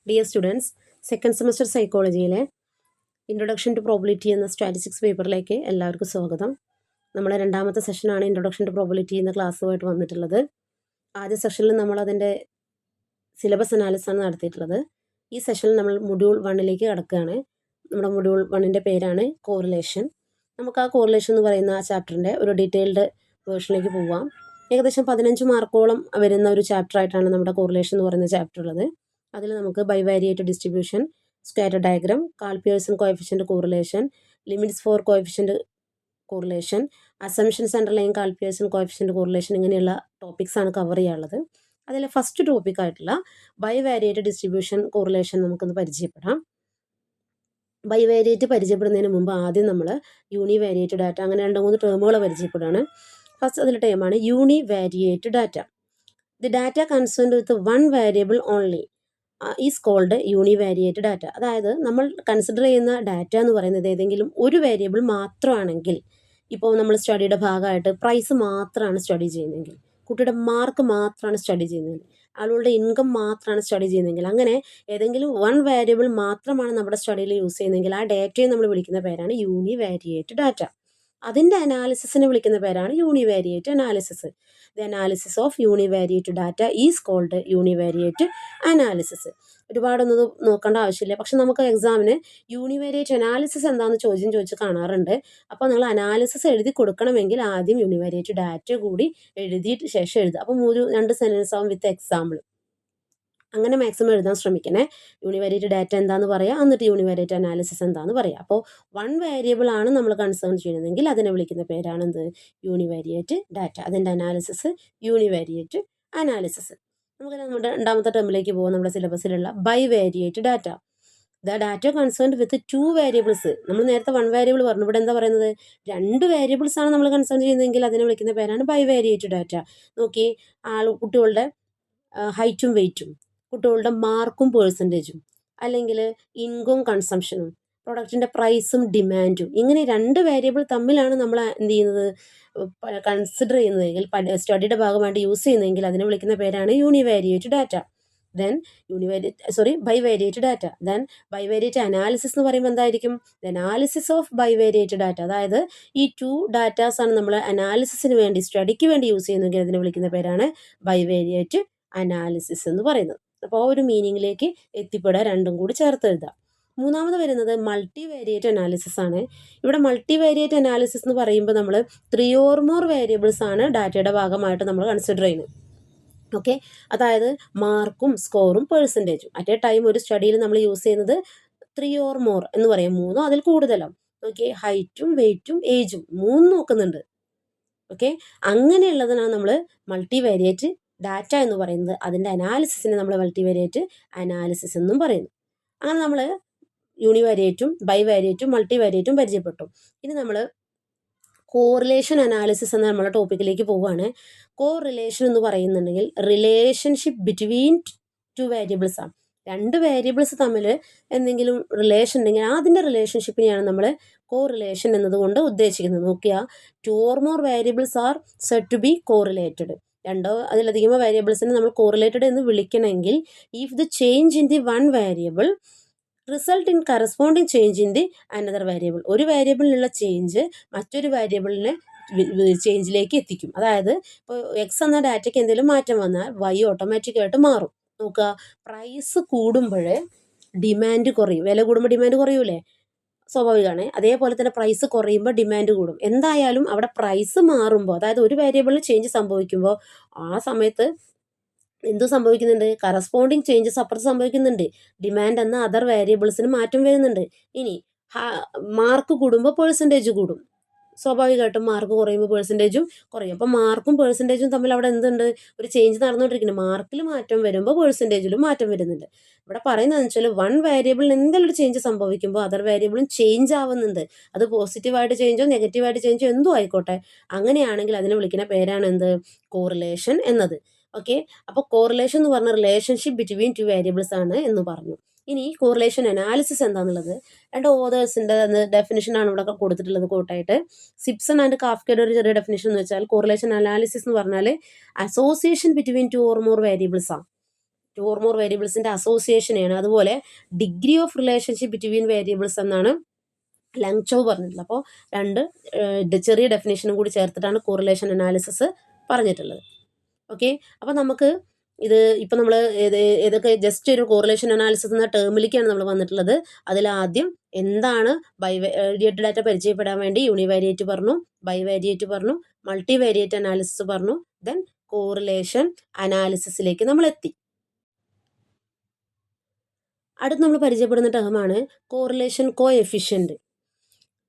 Dear students, second semester സൈക്കോളജിയിലെ introduction to probability എന്ന statistics പേപ്പറിലേക്ക് എല്ലാവർക്കും സ്വാഗതം. നമ്മുടെ രണ്ടാമത്തെ സെഷനാണ് ഇൻട്രൊഡക്ഷൻ ടു പ്രോബിലിറ്റി എന്ന ക്ലാസ്സുമായിട്ട് വന്നിട്ടുള്ളത്. ആദ്യ സെഷനിൽ നമ്മൾ അതിൻ്റെ സിലബസ് അനാലിസിസ് ആണ് നടത്തിയിട്ടുള്ളത്. ഈ സെഷനിൽ നമ്മൾ മൊഡ്യൂൾ 1ലേക്ക് കടക്കുകയാണ്. നമ്മുടെ മൊഡ്യൂൾ 1ൻ്റെ പേരാണ് കോറിലേഷൻ. നമുക്ക് ആ കോറിലേഷൻ എന്ന് പറയുന്ന ആ ചാപ്റ്ററിൻ്റെ ഒരു ഡീറ്റെയിൽഡ് വേർഷനിലേക്ക് പോവാം. ഏകദേശം 15 മാർക്കോളം വരുന്ന ഒരു ചാപ്റ്റർ ആയിട്ടാണ് നമ്മുടെ കോറിലേഷൻ എന്ന് പറയുന്ന ചാപ്റ്റർ ഉള്ളത്. അതിൽ നമുക്ക് bivariate distribution, scatter diagram, Karl Pearson coefficient correlation, limits for coefficient correlation, assumptions underline Karl Pearson coefficient correlation ഇങ്ങനെയുള്ള ടോപ്പിക്സ് ആണ് കവർ ചെയ്യാനുള്ളത്. അതിൽ ഫസ്റ്റ് ടോപ്പിക്കായിട്ടുള്ള ബൈവാരിയേറ്റ് ഡിസ്ട്രിബ്യൂഷൻ കോറിലേഷൻ നമുക്കൊന്ന് പരിചയപ്പെടാം. ബൈവാരിയേറ്റ് പരിചയപ്പെടുന്നതിന് മുമ്പ് ആദ്യം നമ്മൾ യൂണിവാരിയേറ്റ് ഡാറ്റ അങ്ങനെ 2-3 ടേമുകൾ പരിചയപ്പെടുകയാണ്. ഫസ്റ്റ് അതിലെ ടേമാണ് univariate data. The data concerned with one variable only is called univariate data. അതായത് നമ്മൾ കൺസിഡർ ചെയ്യുന്ന ഡാറ്റ എന്ന് പറയുന്നത് ഏതെങ്കിലും ഒരു വേരിയബിൾ മാത്രമാണെങ്കിൽ, ഇപ്പോൾ നമ്മൾ സ്റ്റഡിയുടെ ഭാഗമായിട്ട് പ്രൈസ് മാത്രമാണ് സ്റ്റഡി ചെയ്യുന്നതെങ്കിൽ, കുട്ടിയുടെ മാർക്ക് മാത്രമാണ് സ്റ്റഡി ചെയ്യുന്നതെങ്കിൽ, ആളുകളുടെ ഇൻകം മാത്രമാണ് സ്റ്റഡി ചെയ്യുന്നതെങ്കിൽ, അങ്ങനെ ഏതെങ്കിലും വൺ വേരിയബിൾ മാത്രമാണ് നമ്മുടെ സ്റ്റഡിയിൽ യൂസ് ചെയ്യുന്നതെങ്കിൽ ആ ഡാറ്റയെ നമ്മൾ വിളിക്കുന്ന പേരാണ് യൂണിവാരിയേറ്റ് ഡാറ്റ. അതിൻ്റെ അനാലിസിസിനെ വിളിക്കുന്ന പേരാണ് univariate analysis. The analysis of univariate data is called univariate analysis. ഒരുപാടൊന്നും നോക്കേണ്ട ആവശ്യമില്ല, പക്ഷെ നമുക്ക് എക്സാമിന് യൂണിവാരിയേറ്റ് അനാലിസിസ് എന്താണെന്ന് ചോദിച്ച് കാണാറുണ്ട്. അപ്പോൾ നിങ്ങൾ അനാലിസിസ് എഴുതി കൊടുക്കണമെങ്കിൽ ആദ്യം യൂണിവാരിയേറ്റ് ഡാറ്റ കൂടി എഴുതിയിട്ട് ശേഷം എഴുതുക. അപ്പം 2 സെൻറ്റൻസ് ആവും വിത്ത് എക്സാമ്പിൾ. അങ്ങനെ മാക്സിമം എഴുതാൻ ശ്രമിക്കണേ. യൂണിവാരിയേറ്റ് ഡാറ്റ എന്താണെന്ന് പറയാം, എന്നിട്ട് യൂണിവാരിയേറ്റ് അനാലിസിസ് എന്താണെന്ന് പറയാം. അപ്പോൾ വൺ വേരിയബിൾ ആണ് നമ്മൾ കൺസേൺ ചെയ്യുന്നതെങ്കിൽ അതിനെ വിളിക്കുന്ന പേരാണ് എന്ത്? Univariate data. അതിൻ്റെ അനാലിസിസ് യൂണിവാരിയേറ്റ് അനാലിസിസ്. നമുക്ക് നമ്മുടെ രണ്ടാമത്തെ ടേമിലേക്ക് പോകാം. നമ്മുടെ സിലബസിലുള്ള bivariate data. The data concerned with 2 variables. നമ്മൾ നേരത്തെ 1 വേരിയബിൾ പറഞ്ഞു, ഇവിടെ എന്താ പറയുന്നത്? 2 വേരിയബിൾസ് ആണ് നമ്മൾ കൺസേൺ ചെയ്യുന്നതെങ്കിൽ അതിനെ വിളിക്കുന്ന പേരാണ് ബൈവാരിയേറ്റ് ഡാറ്റ. നോക്കി, കുട്ടികളുടെ ഹൈറ്റും വെയ്റ്റും, കുട്ടികളുടെ മാർക്കും പേഴ്സൻറ്റേജും, അല്ലെങ്കിൽ ഇൻകം കൺസംഷനും, പ്രൊഡക്റ്റിൻ്റെ പ്രൈസും ഡിമാൻഡും, ഇങ്ങനെ 2 വേരിയബിൾ തമ്മിലാണ് നമ്മൾ എന്ത് ചെയ്യുന്നത്? കൺസിഡർ ചെയ്യുന്നതെങ്കിൽ, സ്റ്റഡിയുടെ ഭാഗമായിട്ട് യൂസ് ചെയ്യുന്നതെങ്കിൽ അതിനെ വിളിക്കുന്ന പേരാണ് univariate data. Then bivariate data. Then bivariate analysis എന്ന് പറയുമ്പോൾ എന്തായിരിക്കും? The analysis of bivariate data. അതായത് ഈ 2 ഡാറ്റാസ് ആണ് നമ്മൾ അനാലിസിസിന് വേണ്ടി, സ്റ്റഡിക്ക് വേണ്ടി യൂസ് ചെയ്യുന്നതെങ്കിൽ അതിനെ വിളിക്കുന്ന പേരാണ് ബൈവാരിയേറ്റ് അനാലിസിസ് എന്ന് പറയുന്നത്. അപ്പോൾ ആ ഒരു മീനിങ്ങിലേക്ക് എത്തിപ്പെടാൻ രണ്ടും കൂടി ചേർത്ത് എഴുതാം. മൂന്നാമത് വരുന്നത് മൾട്ടിവാരിയേറ്റ് അനാലിസിസ് ആണ്. ഇവിടെ മൾട്ടിവാരിയേറ്റ് അനാലിസിസ് എന്ന് പറയുമ്പോൾ നമ്മൾ 3 or more വേരിയബിൾസ് ആണ് ഡാറ്റയുടെ ഭാഗമായിട്ട് നമ്മൾ കൺസിഡർ ചെയ്യുന്നത്. ഓക്കെ, അതായത് മാർക്കും സ്കോറും പേഴ്സൻറ്റേജും അറ്റ് എ ടൈം ഒരു സ്റ്റഡിയിൽ നമ്മൾ യൂസ് ചെയ്യുന്നത് 3 or more എന്ന് പറയും, 3 അതിൽ കൂടുതലോ. ഓക്കെ, ഹൈറ്റും വെയ്റ്റും ഏജും 3 നോക്കുന്നുണ്ട്. ഓക്കെ, അങ്ങനെയുള്ളതിനാണ് നമ്മൾ മൾട്ടിവാരിയേറ്റ് ഡാറ്റ എന്ന് പറയുന്നത്. അതിൻ്റെ അനാലിസിസിനെ നമ്മൾ മൾട്ടിവാരിയേറ്റ് അനാലിസിസ് എന്നും പറയുന്നു. അങ്ങനെ നമ്മൾ യൂണിവാരിയേറ്റും ബൈവാരിയേറ്റും മൾട്ടിവാരിയേറ്റും പരിചയപ്പെട്ടു. ഇനി നമ്മൾ കോറിലേഷൻ അനാലിസിസ് എന്ന നമ്മുടെ ടോപ്പിക്കിലേക്ക് പോവുകയാണ്. കോറിലേഷൻ എന്ന് പറയുന്നുണ്ടെങ്കിൽ റിലേഷൻഷിപ്പ് ബിറ്റ്വീൻ 2 വേരിയബിൾസ് ആണ്. 2 വേരിയബിൾസ് തമ്മിൽ എന്തെങ്കിലും റിലേഷൻ ഉണ്ടെങ്കിൽ അതിൻ്റെ റിലേഷൻഷിപ്പിനെയാണ് നമ്മൾ കോറിലേഷൻ എന്നതുകൊണ്ട് ഉദ്ദേശിക്കുന്നത്. നോക്കിയാൽ 2 or more variables are said to be correlated. 2 അതിലധികമോ വേരിയബിൾസിനെ നമ്മൾ കോറിലേറ്റഡ് എന്ന് വിളിക്കണമെങ്കിൽ if the change in the one variable result in corresponding change in the another variable. ഒരു വേരിയബിളിലുള്ള ചേഞ്ച് മറ്റൊരു വേരിയബിളിനെ ചേഞ്ചിലേക്ക് എത്തിക്കും. അതായത് ഇപ്പോൾ എക്സ് എന്ന ഡാറ്റയ്ക്ക് എന്തെങ്കിലും മാറ്റം വന്നാൽ വൈ ഓട്ടോമാറ്റിക്കായിട്ട് മാറും. നോക്കുക, പ്രൈസ് കൂടുമ്പോൾ ഡിമാൻഡ് കുറയും. വില കൂടുമ്പോൾ ഡിമാൻഡ് കുറയൂലേ? സ്വാഭാവികമാണ്. അതേപോലെ തന്നെ പ്രൈസ് കുറയുമ്പോൾ ഡിമാൻഡ് കൂടും. എന്തായാലും അവിടെ പ്രൈസ് മാറുമ്പോൾ, അതായത് ഒരു വേരിയബിളിൽ ചേഞ്ച് സംഭവിക്കുമ്പോൾ ആ സമയത്ത് എന്തു സംഭവിക്കുന്നുണ്ട്? കറസ്പോണ്ടിങ് ചേഞ്ചസ് അപ്പുറത്ത് സംഭവിക്കുന്നുണ്ട്. ഡിമാൻഡ് എന്ന അതർ വേരിയബിൾസിന് മാറ്റം വരുന്നുണ്ട്. ഇനി മാർക്ക് കൂടുമ്പോൾ പേഴ്സൻറ്റേജ് കൂടും. സ്വാഭാവികമായിട്ടും മാർക്ക് കുറയുമ്പോൾ പേഴ്സൻറ്റേജും കുറയും. അപ്പോൾ മാർക്കും പേഴ്സൻറ്റേജും തമ്മിൽ അവിടെ എന്തുണ്ട്? ഒരു ചേഞ്ച് നടന്നുകൊണ്ടിരിക്കുന്നത്. മാർക്കിൽ മാറ്റം വരുമ്പോൾ പേഴ്സൻറ്റേജിലും മാറ്റം വരുന്നുണ്ട്. ഇവിടെ പറയുന്നതെന്ന് വെച്ചാൽ വൺ വേരിയബിളിൽ എന്തെങ്കിലും ഒരു ചേഞ്ച് സംഭവിക്കുമ്പോൾ അതർ വേരിയബിളും ചേഞ്ച് ആവുന്നുണ്ട്. അത് പോസിറ്റീവായിട്ട് ചേഞ്ചോ നെഗറ്റീവായിട്ട് ചേഞ്ചോ എന്തോ ആയിക്കോട്ടെ, അങ്ങനെയാണെങ്കിൽ അതിനെ വിളിക്കുന്ന പേരാണ് എന്ത്? കോറിലേഷൻ എന്നത്. ഓക്കെ, അപ്പോൾ കോറിലേഷൻ എന്ന് പറഞ്ഞ റിലേഷൻഷിപ്പ് ബിറ്റ്വീൻ 2 വേരിയബിൾസ് ആണ് എന്ന് പറഞ്ഞു. ഇനി കോറിലേഷൻ അനാലിസിസ് എന്താണെന്നുള്ളത് 2 ഓതേഴ്സിൻ്റെ ഡെഫിനിഷനാണ് ഇവിടെ കൊടുത്തിട്ടുള്ളത് കോട്ടായിട്ട്. സിപ്സൺ ആൻഡ് കാഫ്കയുടെ ഒരു ചെറിയ ഡെഫിനിഷൻ എന്ന് വെച്ചാൽ കോറിലേഷൻ അനാലിസിസ് എന്ന് പറഞ്ഞാൽ association between 2 or more variables ആണ്. ടു ഓർ മോർ വേരിയബിൾസിൻ്റെ അസോസിയേഷനെയാണ്. അതുപോലെ degree of relationship between variables എന്നാണ് ലങ്ചോ പറഞ്ഞിട്ടുള്ളത്. അപ്പോൾ രണ്ട് ചെറിയ ഡെഫിനേഷനും കൂടി ചേർത്തിട്ടാണ് കോറിലേഷൻ അനാലിസിസ് പറഞ്ഞിട്ടുള്ളത്. ഓക്കെ, അപ്പോൾ നമുക്ക് ഇത് ഇപ്പം നമ്മൾ ഏതൊക്കെ ജസ്റ്റ് ഒരു കോറിലേഷൻ അനാലിസിസ് എന്ന ടേമിലേക്കാണ് നമ്മൾ വന്നിട്ടുള്ളത്. അതിലാദ്യം എന്താണ് ബൈവേരിയേറ്റ് ഡാറ്റ പരിചയപ്പെടാൻ വേണ്ടി യൂണിവേരിയേറ്റ് പറഞ്ഞു, ബൈവേരിയേറ്റ് പറഞ്ഞു, മൾട്ടിവേരിയേറ്റ് അനാലിസിസ് പറഞ്ഞു, ദെൻ കോറിലേഷൻ അനാലിസിസിലേക്ക് നമ്മൾ എത്തി. അടുത്ത് നമ്മൾ പരിചയപ്പെടുന്ന ടേമാണ് കോറിലേഷൻ കോഎഫിഷ്യൻറ്റ്.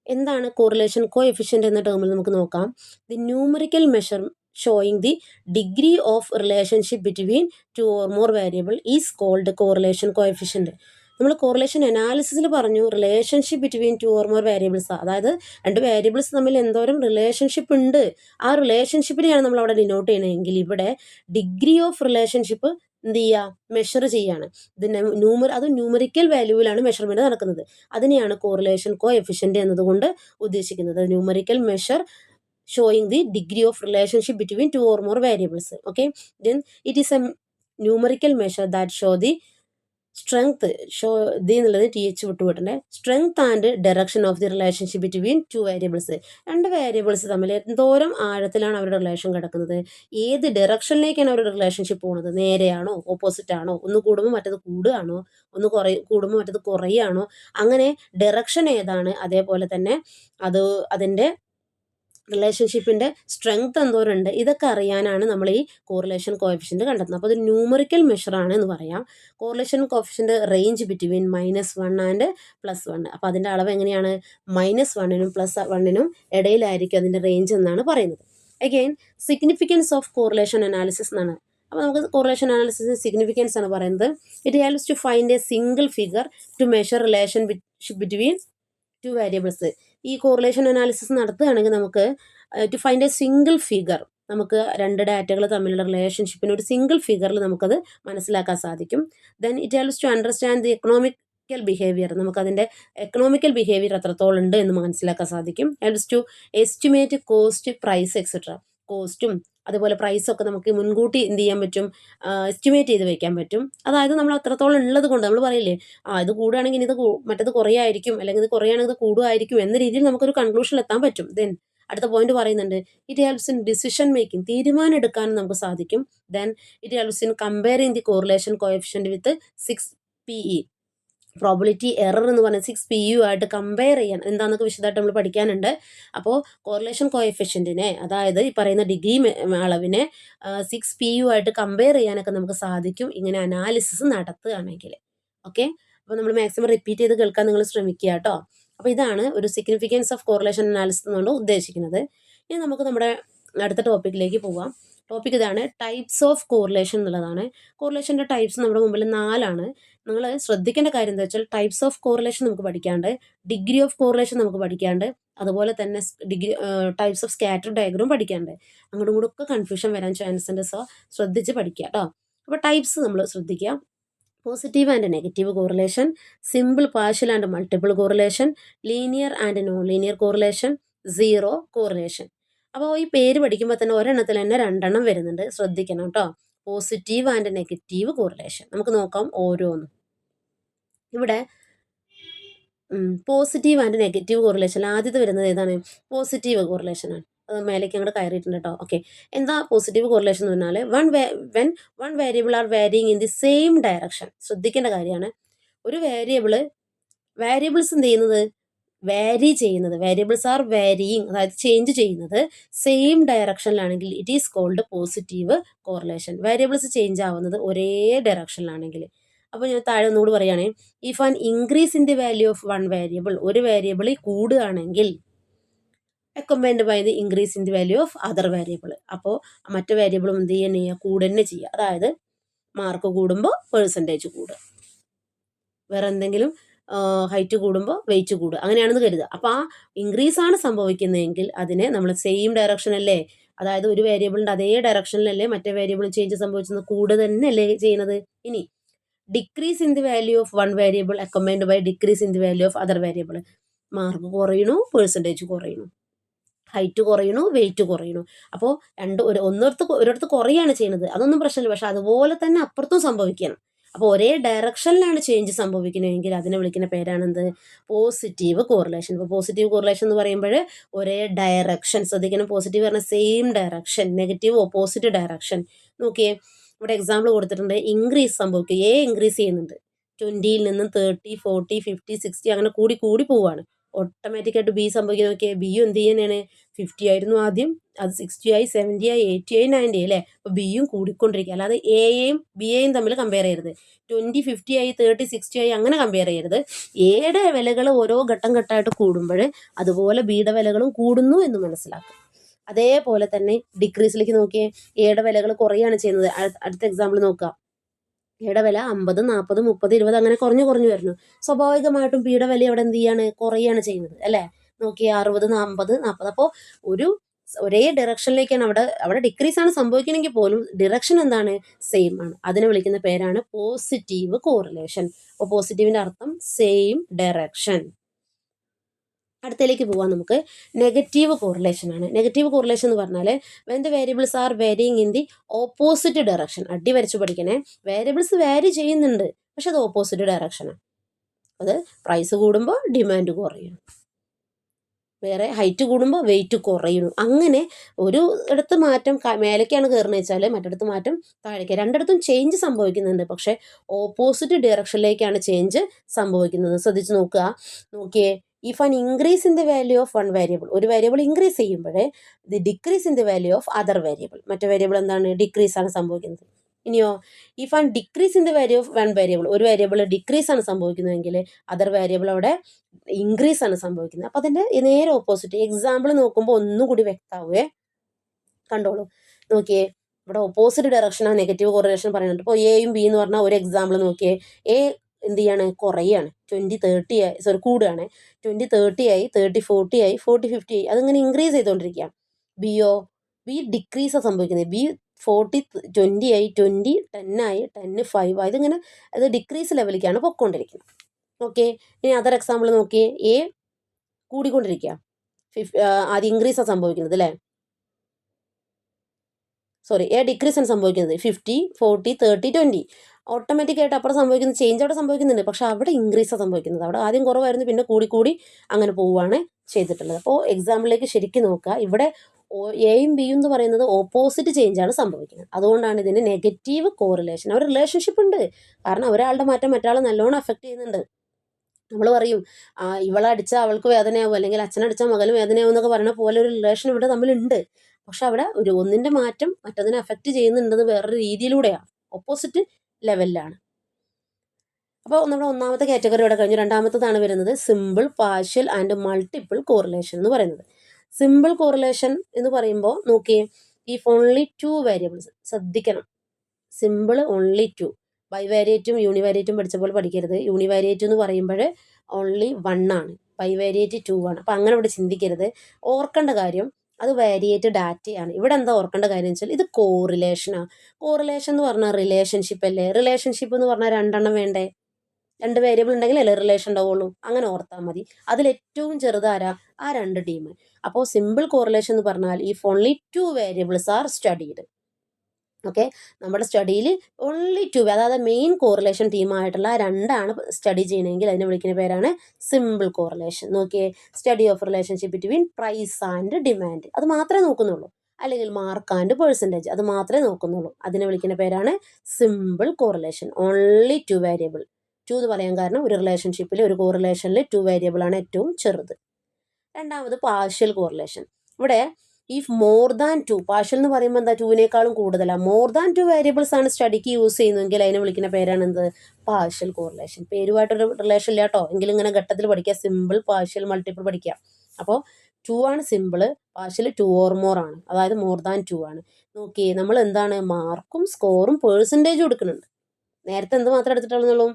എന്താണ് കോറിലേഷൻ കോഎഫിഷ്യൻറ്റ് എന്ന ടേമിൽ നമുക്ക് നോക്കാം. The numerical measure showing the degree of relationship between two or more variable is called correlation coefficient. നമ്മൾ കോറിലേഷൻ അനാലിസിസിൽ പറഞ്ഞു relationship between two or more variables, അതായത് രണ്ട് വേരിയബിൾസ് തമ്മിൽ എന്തോരം റിലേഷൻഷിപ്പ് ഉണ്ട്, ആ റിലേഷൻഷിപ്പിനെയാണ് നമ്മൾ അവിടെ ഡിനോട്ട് ചെയ്യണമെങ്കിൽ ഇവിടെ ഡിഗ്രി ഓഫ് റിലേഷൻഷിപ്പ് എന്ത് ചെയ്യുക, മെഷർ ചെയ്യാണ്. ഇത് അത് ന്യൂമറിക്കൽ വാല്യൂവിലാണ് മെഷർമെൻറ്റ് നടക്കുന്നത്. അതിനെയാണ് കോറിലേഷൻ കോഎഫിഷ്യൻറ്റ് എന്നതുകൊണ്ട് ഉദ്ദേശിക്കുന്നത്. Numerical measure showing the degree of relationship between two or more variables. Okay, then it is a numerical measure that show the strength, എന്നുള്ളത് TH വിട്ടുവിട്ടേ, strength and direction of the relationship between two variables. രണ്ട് variables തമ്മിൽ എന്തോരം ആഴത്തിലാണ് അവരുടെ relation കിടക്കുന്നത്, ഏത് ഡയറക്ഷനിലേക്കാണ് അവരുടെ relationship പോകുന്നത്, നേരെയാണോ ഓപ്പോസിറ്റ് ആണോ, ഒന്ന് കൂടുമ്പോൾ മറ്റത് കൂടുകയാണോ, ഒന്ന് കൂടുമ്പോൾ മറ്റത് കുറയുകയാണോ, അങ്ങനെ ഡയറക്ഷൻ ഏതാണ്, അതേപോലെ തന്നെ അതിൻ്റെ റിലേഷൻഷിപ്പിൻ്റെ സ്ട്രെങ്ത് എന്തോരുണ്ട്, ഇതൊക്കെ അറിയാനാണ് നമ്മൾ ഈ കോറിലേഷൻ കോഎഫിഷ്യൻറ്റ് കണ്ടെത്തുന്നത്. അപ്പോൾ അത് ന്യൂമറിക്കൽ മെഷറാണ് എന്ന് പറയാം. Correlation coefficient range between -1 and +1. അപ്പോൾ അതിൻ്റെ അളവ് എങ്ങനെയാണ്, -1നും +1നും ഇടയിലായിരിക്കും അതിൻ്റെ റേഞ്ച് എന്നാണ് പറയുന്നത്. Again significance of correlation analysis എന്നാണ്. അപ്പോൾ നമുക്ക് കോറിലേഷൻ അനാലിസിസ് സിഗ്നിഫിക്കൻസ് ആണ് പറയുന്നത്. It helps to find a single figure to measure relationship between two variables. ഈ കോറിലേഷൻ അനാലിസിസ് നടത്തുകയാണെങ്കിൽ നമുക്ക് to find a single figure, നമുക്ക് രണ്ട് ഡാറ്റകൾ തമ്മിലുള്ള റിലേഷൻഷിപ്പിന് ഒരു സിംഗിൾ ഫിഗറിൽ നമുക്കത് മനസ്സിലാക്കാൻ സാധിക്കും. Then it helps to understand the economical behaviour, നമുക്കതിൻ്റെ എക്കണോമിക്കൽ ബിഹേവിയർ എത്രത്തോളം ഉണ്ട് എന്ന് മനസ്സിലാക്കാൻ സാധിക്കും. Helps to estimate cost, price etcetera. കോസ്റ്റും അതുപോലെ പ്രൈസൊക്കെ നമുക്ക് മുൻകൂട്ടി എന്ത് ചെയ്യാൻ പറ്റും, എസ്റ്റിമേറ്റ് ചെയ്ത് വെക്കാൻ പറ്റും. അതായത് നമ്മൾ അത്രത്തോളം ഉള്ളത് കൊണ്ട് നമ്മൾ പറയില്ലേ, ഇത് കൂടുകയാണെങ്കിൽ ഇത് മറ്റത് കുറയായിരിക്കും, അല്ലെങ്കിൽ ഇത് കുറയുകയാണെങ്കിൽ ഇത് കൂടുമായിരിക്കും എന്ന രീതിയിൽ നമുക്കൊരു കൺക്ലൂഷനിൽ എത്താൻ പറ്റും. ദെൻ അടുത്ത പോയിന്റ് പറയുന്നുണ്ട്, it helps in decision making, തീരുമാനം എടുക്കാനും നമുക്ക് സാധിക്കും. Then it helps in comparing the correlation coefficient with 6PE, probability error എന്ന് പറഞ്ഞാൽ 6PU ആയിട്ട് കമ്പയർ ചെയ്യാൻ എന്താണെന്നൊക്കെ വിശദമായിട്ട് നമ്മൾ പഠിക്കാനുണ്ട്. അപ്പോൾ കോറിലേഷൻ കോഎഫിഷ്യൻറ്റിനെ, അതായത് ഈ പറയുന്ന ഡിഗ്രി അളവിനെ 6PU ആയിട്ട് കമ്പയർ ചെയ്യാനൊക്കെ നമുക്ക് സാധിക്കും ഇങ്ങനെ അനാലിസിസ് നടത്തുകയാണെങ്കിൽ. ഓക്കെ, അപ്പോൾ നമ്മൾ മാക്സിമം റിപ്പീറ്റ് ചെയ്ത് കേൾക്കാൻ നിങ്ങൾ ശ്രമിക്കുക കേട്ടോ. അപ്പോൾ ഇതാണ് ഒരു സിഗ്നിഫിക്കൻസ് ഓഫ് കോറിലേഷൻ അനാലിസിസ് എന്നുകൊണ്ട് ഉദ്ദേശിക്കുന്നത്. ഇനി നമുക്ക് നമ്മുടെ അടുത്ത ടോപ്പിക്കിലേക്ക് പോവാം. ടോപ്പിക് ഇതാണ്, ടൈപ്സ് ഓഫ് കോറിലേഷൻ എന്നുള്ളതാണ്. കോറിലേഷൻ്റെ ടൈപ്സ് നമ്മുടെ മുമ്പിൽ 4ആണ്. നിങ്ങൾ ശ്രദ്ധിക്കേണ്ട കാര്യം എന്താ വെച്ചാൽ ടൈപ്സ് ഓഫ് കോറിലേഷൻ നമുക്ക് പഠിക്കാണ്ട്, ഡിഗ്രി ഓഫ് കോറിലേഷൻ നമുക്ക് പഠിക്കാണ്ട്, അതുപോലെ തന്നെ ടൈപ്സ് ഓഫ് സ്കാറ്റർ ഡയഗ്രം പഠിക്കാണ്ട്. അങ്ങോട്ടും ഇങ്ങോട്ടും ഒക്കെ കൺഫ്യൂഷൻ വരാൻ ചാൻസ് ഉണ്ട്. സോ ശ്രദ്ധിച്ച് പഠിക്കുക കേട്ടോ. അപ്പോൾ ടൈപ്സ് നമ്മൾ ശ്രദ്ധിക്കുക. Positive and negative correlation, simple partial and multiple correlation, linear and non linear correlation, zero correlation. അപ്പോൾ ഈ പേര് പഠിക്കുമ്പോൾ തന്നെ ഒരെണ്ണത്തിൽ തന്നെ 2 എണ്ണം വരുന്നുണ്ട്, ശ്രദ്ധിക്കണം കേട്ടോ. പോസിറ്റീവ് ആൻഡ് നെഗറ്റീവ് കോറിലേഷൻ നമുക്ക് നോക്കാം ഓരോന്നും. ഇവിടെ പോസിറ്റീവ് ആൻഡ് നെഗറ്റീവ് കോറിലേഷൻ ആദ്യത്തെ വരുന്നത് ഏതാണ്, പോസിറ്റീവ് കോറിലേഷനാണ്. അത് മേലേക്ക് അങ്ങോട്ട് കയറിയിട്ടുണ്ട് കേട്ടോ. ഓക്കെ, എന്താ പോസിറ്റീവ് കോറിലേഷൻ എന്ന് പറഞ്ഞാൽ when one variable are varying in the same direction. ശ്രദ്ധിക്കേണ്ട കാര്യമാണ്, ഒരു വേരിയബിൾസ് എന്ത് ചെയ്യുന്നത്, വാരി ചെയ്യുന്നത്, വേരിയബിൾസ് ആർ വാരിയിങ്, അതായത് ചേഞ്ച് ചെയ്യുന്നത് സെയിം ഡയറക്ഷനിലാണെങ്കിൽ it is called positive correlation. Variables change ആവുന്നത് ഒരേ ഡയറക്ഷനിലാണെങ്കിൽ. അപ്പോൾ ഞാൻ താഴെ ഒന്നുകൂടി പറയുകയാണെങ്കിൽ, if an increase in the value of one variable, ഒരു വേരിയബിളിൽ കൂടുകയാണെങ്കിൽ accompanied by the increase in the value of other variable, അപ്പോൾ മറ്റു വേരിയബിളും എന്ത് ചെയ്യുക, കൂടുക തന്നെ ചെയ്യുക. അതായത് മാർക്ക് കൂടുമ്പോൾ പെർസെൻറ്റേജ് കൂടുക, വേറെ എന്തെങ്കിലും ഹൈറ്റ് കൂടുമ്പോൾ വെയിറ്റ് കൂടുക, അങ്ങനെയാണെന്ന് കരുതുക. അപ്പോൾ ആ ഇൻക്രീസ് ആണ് സംഭവിക്കുന്നതെങ്കിൽ അതിനെ നമ്മൾ സെയിം ഡയറക്ഷനല്ലേ, അതായത് ഒരു വേരിയബിളിൻ്റെ അതേ ഡയറക്ഷനിലല്ലേ മറ്റേ വേരിയബിൾ ചേഞ്ച് സംഭവിച്ചത്, കൂടുക തന്നെയല്ലേ ചെയ്യുന്നത്. ഇനി decrease in the value of one variable accompanied by decrease in the value of other variable, mark കുറയണു, പെർസെൻറ്റേജ് കുറയണു. ഹൈറ്റ് കുറയണു, വെയിറ്റ് കുറയണു. അപ്പോൾ ഒരിടത്ത് കുറയാണ് ചെയ്യുന്നത്, അതൊന്നും പ്രശ്നമില്ല. പക്ഷെ അതുപോലെ തന്നെ അപ്പുറത്തും സംഭവിക്കണം. അപ്പോൾ ഒരേ ഡയറക്ഷനിലാണ് ചേഞ്ച് സംഭവിക്കണമെങ്കിൽ അതിനെ വിളിക്കുന്ന പേരാണെന്ത്? Positive correlation. ഇപ്പോൾ പോസിറ്റീവ് കോറിലേഷൻ എന്ന് പറയുമ്പോൾ ഒരേ ഡയറക്ഷൻ ശ്രദ്ധിക്കണം. പോസിറ്റീവ് പറഞ്ഞാൽ same direction, negative opposite direction. നോക്കിയേ, ഇവിടെ എക്സാമ്പിൾ കൊടുത്തിട്ടുണ്ട്. ഇൻക്രീസ് സംഭവിക്കുക, എ ഇൻക്രീസ് ചെയ്യുന്നുണ്ട്. 20യിൽ നിന്നും 30, 40, 50, 60 അങ്ങനെ കൂടി കൂടി പോവുകയാണ്. ഓട്ടോമാറ്റിക്കായിട്ട് ബി സംഭവിക്കുന്നത് നോക്കിയാൽ ബിയും എന്ത് ചെയ്യാനാണ്? 50 ആയിരുന്നു ആദ്യം, അത് 60 ആയി, 70 ആയി, 80 ആയി, 90 അല്ലേ? അപ്പോൾ ബിയും കൂടിക്കൊണ്ടിരിക്കുക. അല്ലാതെ എയും ബിയെയും തമ്മിൽ കമ്പയർ ചെയ്യരുത്. 20, 50 ആയി, 30, 60 ആയി അങ്ങനെ കമ്പയർ ചെയ്യരുത്. എയുടെ വിലകൾ ഓരോ ഘട്ടം ഘട്ടമായിട്ട് കൂടുമ്പോൾ അതുപോലെ ബിയുടെ വിലകളും കൂടുന്നു എന്ന് മനസ്സിലാക്കുക. അതേപോലെ തന്നെ ഡിക്രീസിലേക്ക് നോക്കിയേ, എയുടെ വിലകൾ കുറയാണ് ചെയ്യുന്നത്. അടുത്ത എക്സാമ്പിൾ നോക്കുക. എയുടെ വില 50, 40, 30, 20 അങ്ങനെ കുറഞ്ഞു കുറഞ്ഞു വരുന്നു. സ്വാഭാവികമായിട്ടും പിയുടെ വില അവിടെ എന്ത് ചെയ്യാണ്? കുറയാണ് ചെയ്യുന്നത് അല്ലേ? നോക്കിയേ, 60, 50, 40. അപ്പോൾ ഒരേ ഡയറക്ഷനിലേക്കാണ് അവിടെ ഡിക്രീസ് ആണ് സംഭവിക്കണമെങ്കിൽ പോലും ഡിറക്ഷൻ എന്താണ്? സെയിം ആണ്. അതിനെ വിളിക്കുന്ന പേരാണ് പോസിറ്റീവ് കോറിലേഷൻ. അപ്പോൾ പോസിറ്റീവിന്റെ അർത്ഥം സെയിം ഡയറക്ഷൻ. അടുത്തതിലേക്ക് പോവാം നമുക്ക്. നെഗറ്റീവ് കോറിലേഷൻ ആണ്. നെഗറ്റീവ് കോറിലേഷൻ എന്ന് പറഞ്ഞാൽ when the variables are varying in the opposite direction. അടി വരച്ച് പഠിക്കണേ. വേരിയബിൾസ് വാരി ചെയ്യുന്നുണ്ട്, പക്ഷെ അത് ഓപ്പോസിറ്റ് ഡയറക്ഷനാണ്. അത് പ്രൈസ് കൂടുമ്പോൾ ഡിമാൻഡ് കുറയും, വേറെ ഹൈറ്റ് കൂടുമ്പോൾ വെയിറ്റ് കുറയുന്നു. അങ്ങനെ ഒരു ഇടത്ത് മാറ്റം മേലേക്കാണ് കയറുന്നത് വെച്ചാൽ മറ്റിടത്ത് മാറ്റം താഴേക്ക്. രണ്ടിടത്തും ചേഞ്ച് സംഭവിക്കുന്നുണ്ട്, പക്ഷെ ഓപ്പോസിറ്റ് ഡയറക്ഷനിലേക്കാണ് ചേഞ്ച് സംഭവിക്കുന്നത്. ശ്രദ്ധിച്ച് നോക്കിയേ, if an increase in the value of one variable, ഒരു വേരിയബിൾ ഇൻക്രീസ് ചെയ്യുമ്പോഴേ the decrease in the value of other variable, മറ്റേ വേരിയബിൾ എന്താണ്? ഡിക്രീസ് ആണ് സംഭവിക്കുന്നത്. ഇനിയോ, if an decrease in the value of one variable, ഒരു വേരിയബിൾ ഡിക്രീസ് ആണ് സംഭവിക്കുന്നതെങ്കിൽ അതർ വേരിയബിൾ അവിടെ ഇൻക്രീസ് ആണ് സംഭവിക്കുന്നത്. അപ്പോൾ അതിൻ്റെ നേരെ ഓപ്പോസിറ്റ്. എക്സാമ്പിൾ നോക്കുമ്പോൾ ഒന്നും കൂടി വ്യക്തമാവേ. കണ്ടോളൂ, നോക്കിയേ, ഇവിടെ ഓപ്പോസിറ്റ് ഡയറക്ഷനാണ് നെഗറ്റീവ് കോറിലേഷൻ പറയുന്നുണ്ട്. ഇപ്പോൾ എയും ബി എന്ന് പറഞ്ഞാൽ ഒരു എക്സാമ്പിൾ നോക്കിയേ. എ എന്ത് ചെയ്യാണ്? കുറയാണ്. 20, 30 ആയി, കൂടുകയാണ്. 20, 30 ആയി, 30, 40 ആയി, 40, 50 ആയി, അതിങ്ങനെ ഇൻക്രീസ് ചെയ്തുകൊണ്ടിരിക്കുക. ബി ഡിക്രീസാണ് സംഭവിക്കുന്നത്. ബി 40, 20 ആയി, 20, 10 ആയി, 10, 5 ആയി, ഇതിങ്ങനെ അത് ഡിക്രീസ് ലെവലിലേക്കാണ് പൊയ്ക്കൊണ്ടിരിക്കുന്നത്. ഓക്കെ, ഇനി അതർ എക്സാമ്പിൾ നോക്കിയേ. എ കൂടിക്കൊണ്ടിരിക്കുക, ആദ്യം ഇൻക്രീസാണ് സംഭവിക്കുന്നത് അല്ലേ? എ ഡിക്രീസ് ആണ് സംഭവിക്കുന്നത്. 50, 40, 30, 20 ഓട്ടോമാറ്റിക്കായിട്ട് അപ്പുറം സംഭവിക്കുന്ന ചേഞ്ച് അവിടെ സംഭവിക്കുന്നുണ്ട്, പക്ഷെ അവിടെ ഇൻക്രീസാണ് സംഭവിക്കുന്നത്. അവിടെ ആദ്യം കുറവായിരുന്നു, പിന്നെ കൂടി അങ്ങനെ പോവുകയാണ് ചെയ്തിട്ടുള്ളത്. അപ്പോൾ എക്സാമ്പിളിലേക്ക് ശരിക്കും നോക്കുക. ഇവിടെ എയും ബിയും എന്ന് പറയുന്നത് ഓപ്പോസിറ്റ് ചേഞ്ചാണ് സംഭവിക്കുന്നത്. അതുകൊണ്ടാണ് ഇതിന് നെഗറ്റീവ് കോറിലേഷൻ. അവർ റിലേഷൻഷിപ്പ് ഉണ്ട്, കാരണം ഒരാളുടെ മാറ്റം മറ്റാളെ നല്ലോണം അഫക്റ്റ് ചെയ്യുന്നുണ്ട്. നമ്മൾ പറയും ഇവളെ അടിച്ചാൽ അവൾക്ക് വേദനയാവും, അല്ലെങ്കിൽ അച്ഛനടിച്ചാൽ മകന് വേദനയാവും എന്നൊക്കെ പറയുന്ന പോലെ ഒരു റിലേഷൻ ഇവിടെ തമ്മിലുണ്ട്. പക്ഷെ അവിടെ ഒന്നിൻ്റെ മാറ്റം മറ്റതിനെ അഫക്റ്റ് ചെയ്യുന്നുണ്ടെന്ന് വേറൊരു രീതിയിലൂടെയാണ്, ഓപ്പോസിറ്റ് ലെവലിലാണ്. അപ്പോൾ നമ്മുടെ ഒന്നാമത്തെ കാറ്റഗറി ഇവിടെ കഴിഞ്ഞു. രണ്ടാമത്തതാണ് വരുന്നത് simple, partial and multiple correlation എന്ന് പറയുന്നത്. സിമ്പിൾ കോറിലേഷൻ എന്ന് പറയുമ്പോൾ നോക്കിയേ, ഇഫ് ഓൺലി 2 വേരിയബിൾസ്. ശ്രദ്ധിക്കണം, സിമ്പിൾ ഓൺലി 2. ബൈവാരിയേറ്റും യൂണിവാരിയേറ്റും പഠിച്ച പോലെ പഠിക്കരുത്. യൂണിവാരിയേറ്റ് എന്ന് പറയുമ്പോൾ ഓൺലി 1 ആണ്, ബൈവാരിയേറ്റ് 2 ആണ്. അപ്പം അങ്ങനെ ഇവിടെ ചിന്തിക്കരുത്. ഓർക്കേണ്ട കാര്യം അത് വാരിയേറ്റ് ഡാറ്റയാണ്. ഇവിടെ എന്താ ഓർക്കേണ്ട കാര്യം വെച്ചാൽ ഇത് കോറിലേഷനാണ്. കോറിലേഷൻ എന്ന് പറഞ്ഞാൽ റിലേഷൻഷിപ്പ് അല്ലേ? റിലേഷൻഷിപ്പ് എന്ന് പറഞ്ഞാൽ 2 എണ്ണം വേണ്ടേ? 2 വേരിയബിൾ ഉണ്ടെങ്കിൽ അല്ലേ റിലേഷൻ ഉണ്ടാവുള്ളൂ. അങ്ങനെ ഓർത്താൽ മതി. അതിലേറ്റവും ചെറുതാരാ? ആ 2 ടീം. അപ്പോൾ സിമ്പിൾ കോറിലേഷൻ എന്ന് പറഞ്ഞാൽ if only 2 variables are studied. Okay, നമ്മുടെ സ്റ്റഡിയിൽ ഓൺലി 2, അതായത് മെയിൻ കോറിലേഷൻ ടീമായിട്ടുള്ള 2ആണ് സ്റ്റഡി ചെയ്യണമെങ്കിൽ അതിനെ വിളിക്കുന്ന പേരാണ് സിമ്പിൾ കോറിലേഷൻ. നോക്കിയേ, study of relationship between price and demand, അത് മാത്രമേ നോക്കുന്നുള്ളൂ. അല്ലെങ്കിൽ മാർക്ക് ആൻഡ് പെർസെൻറ്റേജ്, അത് മാത്രമേ നോക്കുന്നുള്ളൂ. അതിനെ വിളിക്കുന്ന പേരാണ് സിമ്പിൾ കോറിലേഷൻ. Only 2 variable. 2 എന്ന് പറയാൻ കാരണം ഒരു റിലേഷൻഷിപ്പിൽ, ഒരു കോറിലേഷനിൽ 2 വേരിയബിൾ ആണ് ഏറ്റവും ചെറുത്. രണ്ടാമത് പാർഷ്യൽ കോറിലേഷൻ. ഇവിടെ ഇഫ് മോർ ദാൻ 2, പാർഷ്യൽ എന്ന് പറയുമ്പോൾ എന്താ? 2വിനേക്കാളും കൂടുതലാണ്. മോർ ദാൻ 2 വേരിയബിൾസ് ആണ് സ്റ്റഡിക്ക് യൂസ് ചെയ്യുന്നതെങ്കിൽ അതിനെ വിളിക്കുന്ന പേരാണ് എന്ത്? Partial correlation. പേരുമായിട്ടൊരു റിലേഷൻ ഇല്ല കേട്ടോ, എങ്കിലും ഇങ്ങനെ ഘട്ടത്തിൽ പഠിക്കുക. സിമ്പിൾ, പാർഷ്യൽ, മൾട്ടിപ്പിൾ പഠിക്കുക. അപ്പോൾ 2 ആണ് സിമ്പിൾ, പാർഷ്യൽ 2 ഓർ മോർ ആണ്, അതായത് മോർ ദാൻ 2 ആണ്. നോക്കിയേ, നമ്മൾ എന്താണ് മാർക്കും സ്കോറും പേഴ്സൻറ്റേജും എടുക്കുന്നുണ്ട്. നേരത്തെ എന്ത് മാത്രം എടുത്തിട്ടുള്ളൂ?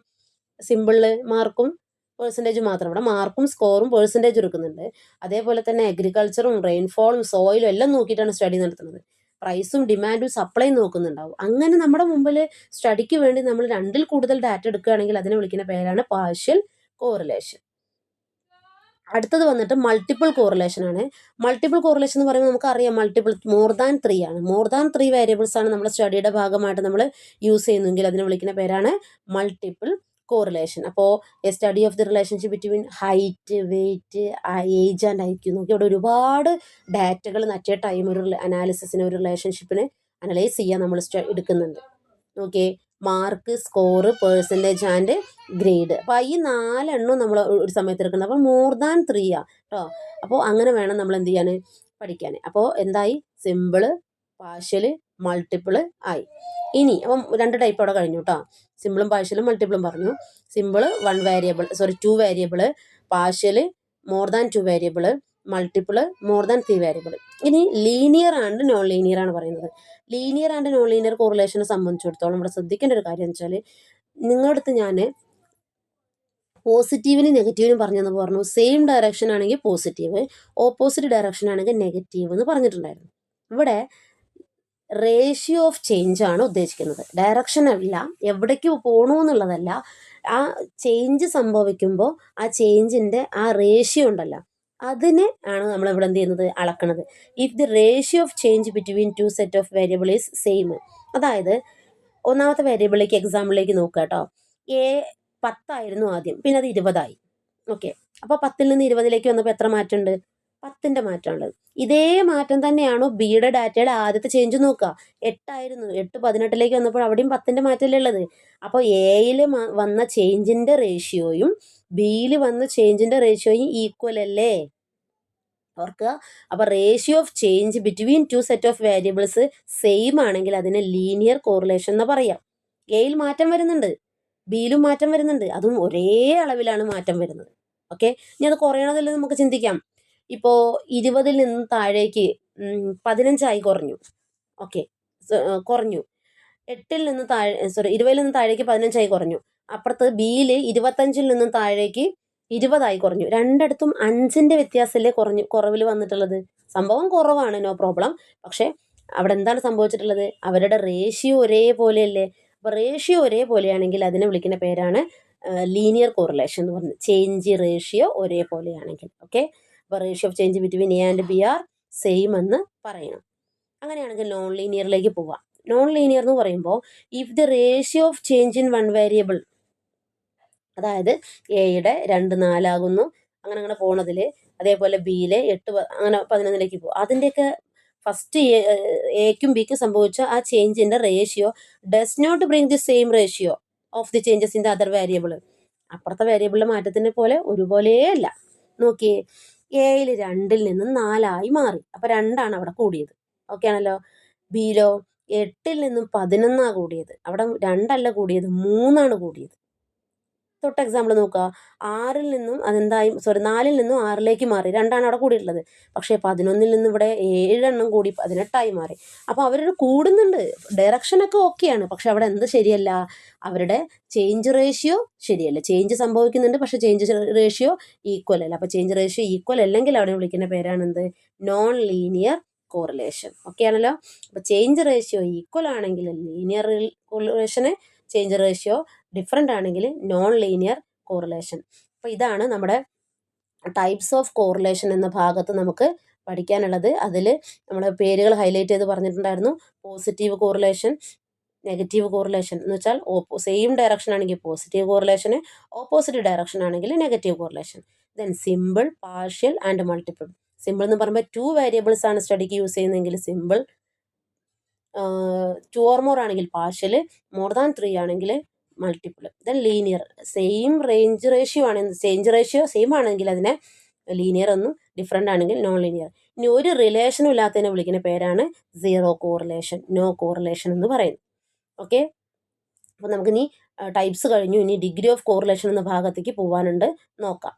സിമ്പിളിൽ മാർക്കും പെർസെൻറ്റേജ് മാത്രം. ഇവിടെ മാർക്കും സ്കോറും പേഴ്സൻറ്റേജ് എടുക്കുന്നുണ്ട്. അതേപോലെ തന്നെ അഗ്രികൾച്ചറും റെയിൻഫോളും സോയിലും എല്ലാം നോക്കിയിട്ടാണ് സ്റ്റഡി നടത്തുന്നത്. പ്രൈസും ഡിമാൻഡും സപ്ലൈയും നോക്കുന്നുണ്ടാവും. അങ്ങനെ നമ്മുടെ മുമ്പിൽ സ്റ്റഡിക്ക് വേണ്ടി നമ്മൾ 2ൽ കൂടുതൽ ഡാറ്റ എടുക്കുകയാണെങ്കിൽ അതിനെ വിളിക്കുന്ന പേരാണ് പാർഷ്യൽ കോറിലേഷൻ. അടുത്തത് വന്നിട്ട് മൾട്ടിപ്പിൾ കോറിലേഷൻ ആണ്. മൾട്ടിപ്പിൾ കോറിലേഷൻ എന്ന് പറയുമ്പോൾ നമുക്കറിയാം മൾട്ടിപ്പിൾ മോർ ദാൻ 3 ആണ്. മോർ ദാൻ 3 വേരിയബിൾസ് ആണ് നമ്മുടെ സ്റ്റഡിയുടെ ഭാഗമായിട്ട് നമ്മൾ യൂസ് ചെയ്യുന്നെങ്കിൽ അതിനെ വിളിക്കുന്ന പേരാണ് മൾട്ടിപ്പിൾ കോറിലേഷൻ. അപ്പോൾ a study of the relationship between height, weight, age and IQ. നോക്കി ഇവിടെ ഒരുപാട് ഡാറ്റകൾ അറ്റ് എ ടൈം ഒരു അനാലിസിസിന്, ഒരു റിലേഷൻഷിപ്പിന് അനലൈസ് ചെയ്യാൻ നമ്മൾ എടുക്കുന്നുണ്ട്. Okay, mark, score, percentage and grade. അപ്പോൾ ഈ 4 നമ്മൾ ഒരു സമയത്ത് എടുക്കുന്നത്. അപ്പോൾ മോർ ദാൻ 3 കേട്ടോ. അപ്പോൾ അങ്ങനെ വേണം നമ്മൾ എന്ത് ചെയ്യാൻ, പഠിക്കാൻ. അപ്പോൾ എന്തായി, സിമ്പിള്, പാർഷ്യല്, മൾട്ടിപ്പിള് ആയി. ഇനി അപ്പം 2 ടൈപ്പ് അവിടെ കഴിഞ്ഞു കേട്ടോ. സിമ്പിളും പാർഷ്യലും മൾട്ടിപ്പിളും പറഞ്ഞു. Simple 2 variable, partial more than 2 variable, multiple more than 3 variable. ഇനി ലീനിയർ ആൻഡ് നോൺ ലീനിയർ ആണ് പറയുന്നത്. ലീനിയർ ആൻഡ് നോൺ ലീനിയർ കോറിലേഷനെ സംബന്ധിച്ചിടത്തോളം ഇവിടെ ശ്രദ്ധിക്കേണ്ട ഒരു കാര്യം എന്ന് വെച്ചാൽ, നിങ്ങളുടെ അടുത്ത് ഞാൻ പോസിറ്റീവിനും നെഗറ്റീവിനും പറഞ്ഞെന്ന് പറഞ്ഞു. സെയിം ഡയറക്ഷൻ ആണെങ്കിൽ പോസിറ്റീവ്, ഓപ്പോസിറ്റ് ഡയറക്ഷൻ ആണെങ്കിൽ നെഗറ്റീവ് എന്ന് പറഞ്ഞിട്ടുണ്ടായിരുന്നു. ഇവിടെ റേഷ്യോ ഓഫ് ചേഞ്ച് ആണ് ഉദ്ദേശിക്കുന്നത്, ഡയറക്ഷൻ അല്ല, എവിടേക്ക് പോകണു എന്നുള്ളതല്ല. ആ ചേഞ്ച് സംഭവിക്കുമ്പോൾ ആ ചേഞ്ചിൻ്റെ ആ റേഷ്യോ ഉണ്ടല്ലോ, അതിനെ ആണ് നമ്മൾ ഇവിടെ എന്ത് ചെയ്യുന്നത്, അളക്കണത്. If the ratio of change between 2 set of variable is same. അതായത് ഒന്നാമത്തെ വേരിയബിളിലേക്ക്, എക്സാമ്പിളിലേക്ക് നോക്കുക കേട്ടോ. 10 ആദ്യം, പിന്നെ അത് 20 ഓക്കെ. അപ്പോൾ 10 നിന്ന് 20 വന്നപ്പോൾ എത്ര മാറ്റമുണ്ട്? 10 മാറ്റമുള്ളത്. ഇതേ മാറ്റം തന്നെയാണോ ബിയുടെ ഡാറ്റയുടെ ആദ്യത്തെ ചേഞ്ച് നോക്കുക. 8 18 വന്നപ്പോൾ അവിടെയും 10 മാറ്റമല്ലേ ഉള്ളത്. അപ്പോൾ എയിൽ വന്ന ചേഞ്ചിൻ്റെ റേഷ്യോയും ബിയിൽ വന്ന ചേഞ്ചിൻ്റെ റേഷ്യോയും ഈക്വൽ അല്ലേ? ഓർക്കുക. അപ്പോൾ ratio of change between 2 set of variables same ആണെങ്കിൽ അതിനെ ലീനിയർ കോറിലേഷൻ എന്ന് പറയാം. എയിൽ മാറ്റം വരുന്നുണ്ട്, ബിയിലും മാറ്റം വരുന്നുണ്ട്, അതും ഒരേ അളവിലാണ് മാറ്റം വരുന്നത്. ഓക്കെ, ഇനി അത് കുറയണതല്ലേ നമുക്ക് ചിന്തിക്കാം. ഇപ്പോൾ 20 നിന്ന് താഴേക്ക് 15 കുറഞ്ഞു. ഓക്കെ, കുറഞ്ഞു. 20 നിന്ന് താഴേക്ക് 15 കുറഞ്ഞു. അപ്പുറത്ത് ബിയിൽ 25 നിന്നും താഴേക്ക് 20 കുറഞ്ഞു. രണ്ടിടത്തും 5 വ്യത്യാസമല്ലേ കുറവിൽ വന്നിട്ടുള്ളത്. സംഭവം കുറവാണ്, നോ പ്രോബ്ലം. പക്ഷേ അവിടെ എന്താണ് സംഭവിച്ചിട്ടുള്ളത്? അവരുടെ റേഷ്യോ ഒരേപോലെയല്ലേ. അപ്പോൾ റേഷ്യോ ഒരേപോലെയാണെങ്കിൽ അതിനെ വിളിക്കുന്ന പേരാണ് ലീനിയർ കോറിലേഷൻ എന്ന് പറഞ്ഞത്. ചേഞ്ച് റേഷ്യോ ഒരേപോലെയാണെങ്കിൽ. ഓക്കെ, അപ്പോൾ ratio of change between A and B are same എന്ന് പറയണം. അങ്ങനെയാണെങ്കിൽ നോൺ ലീനിയറിലേക്ക് പോവാം. നോൺ ലീനിയർ എന്ന് പറയുമ്പോൾ if the ratio of change in 1 variable, അതായത് എയുടെ 2 4 അങ്ങനെ പോണതിൽ, അതേപോലെ ബിയിലെ 8 അങ്ങനെ 11 പോകും. അതിൻ്റെയൊക്കെ ഫസ്റ്റ് എക്കും ബിക്കും സംഭവിച്ച ആ ചേഞ്ചിൻ്റെ ratio does not bring the same ratio of the changes in the other variable. അപ്പുറത്തെ വേരിയബിളിലെ മാറ്റത്തിനെ പോലെ ഒരുപോലെയല്ല. നോക്കിയേ, എയിൽ 2 നിന്ന് 4 മാറി, അപ്പോൾ 2 അവിടെ കൂടിയത്. ഓക്കെ ആണല്ലോ. ബിയിലോ 8 നിന്നും 11 കൂടിയത്, അവിടെ 2 കൂടിയത്, 3 കൂടിയത്. തൊട്ട് എക്സാമ്പിൾ നോക്കുക. 4 നിന്നും 6 മാറി, 2 അവിടെ കൂടിയിട്ടുള്ളത്. പക്ഷേ 11 നിന്ന് ഇവിടെ 7 കൂടി 18 മാറി. അപ്പോൾ അവർ കൂടുന്നുണ്ട്, ഡയറക്ഷനൊക്കെ ഓക്കെയാണ്. പക്ഷെ അവിടെ എന്ത് ശരിയല്ല? അവരുടെ ചേഞ്ച് റേഷ്യോ ശരിയല്ല. ചേഞ്ച് സംഭവിക്കുന്നുണ്ട്, പക്ഷെ ചേഞ്ച് റേഷ്യോ ഈക്വൽ അല്ല. അപ്പോൾ ചേഞ്ച് റേഷ്യോ ഈക്വൽ അല്ലെങ്കിൽ അവിടെ വിളിക്കുന്ന പേരാണ് എന്ത്? Non linear correlation. ഓക്കെ ആണല്ലോ. അപ്പോൾ ചേഞ്ച് റേഷ്യോ ഈക്വൽ ആണെങ്കിൽ ലീനിയർ കോറിലേഷന്, ചേഞ്ച് റേഷ്യോ ഡിഫറെൻ്റ് ആണെങ്കിൽ നോൺ ലീനിയർ കോറിലേഷൻ. അപ്പോൾ ഇതാണ് നമ്മുടെ ടൈപ്സ് ഓഫ് കോറിലേഷൻ എന്ന ഭാഗത്ത് നമുക്ക് പഠിക്കാനുള്ളത്. അതിൽ നമ്മൾ പേരുകൾ ഹൈലൈറ്റ് ചെയ്ത് പറഞ്ഞിട്ടുണ്ടായിരുന്നു. പോസിറ്റീവ് കോറിലേഷൻ, നെഗറ്റീവ് കോറിലേഷൻ എന്ന് വെച്ചാൽ സെയിം ഡയറക്ഷൻ ആണെങ്കിൽ പോസിറ്റീവ് കോറിലേഷൻ, ഓപ്പോസിറ്റ് ഡയറക്ഷൻ ആണെങ്കിൽ negative correlation. Then simple, partial and multiple. Simple എന്ന് പറയുമ്പോൾ 2 വേരിയബിൾസ് ആണ് സ്റ്റഡിക്ക് യൂസ് ചെയ്യുന്നതെങ്കിൽ സിമ്പിൾ, 2 or more ആണെങ്കിൽ പാർഷ്യൽ, മോർ ദാൻ 3 ആണെങ്കിൽ multiple. Then linear, same range ratio ആണ്, ചേഞ്ച് റേഷ്യോ സെയിം ആണെങ്കിൽ അതിനെ ലീനിയർ എന്നും, ഡിഫറെൻ്റ് ആണെങ്കിൽ നോൺ ലീനിയർ. ഇനി ഒരു റിലേഷനും ഇല്ലാത്തതിനെ വിളിക്കുന്ന പേരാണ് സീറോ കോറിലേഷൻ, നോ കോറിലേഷൻ എന്ന് പറയുന്നത്. ഓക്കെ, അപ്പോൾ നമുക്കിനി ടൈപ്സ് കഴിഞ്ഞു. ഇനി ഡിഗ്രി ഓഫ് കോറിലേഷൻ എന്ന ഭാഗത്തേക്ക് പോകാനുണ്ട്, നോക്കാം.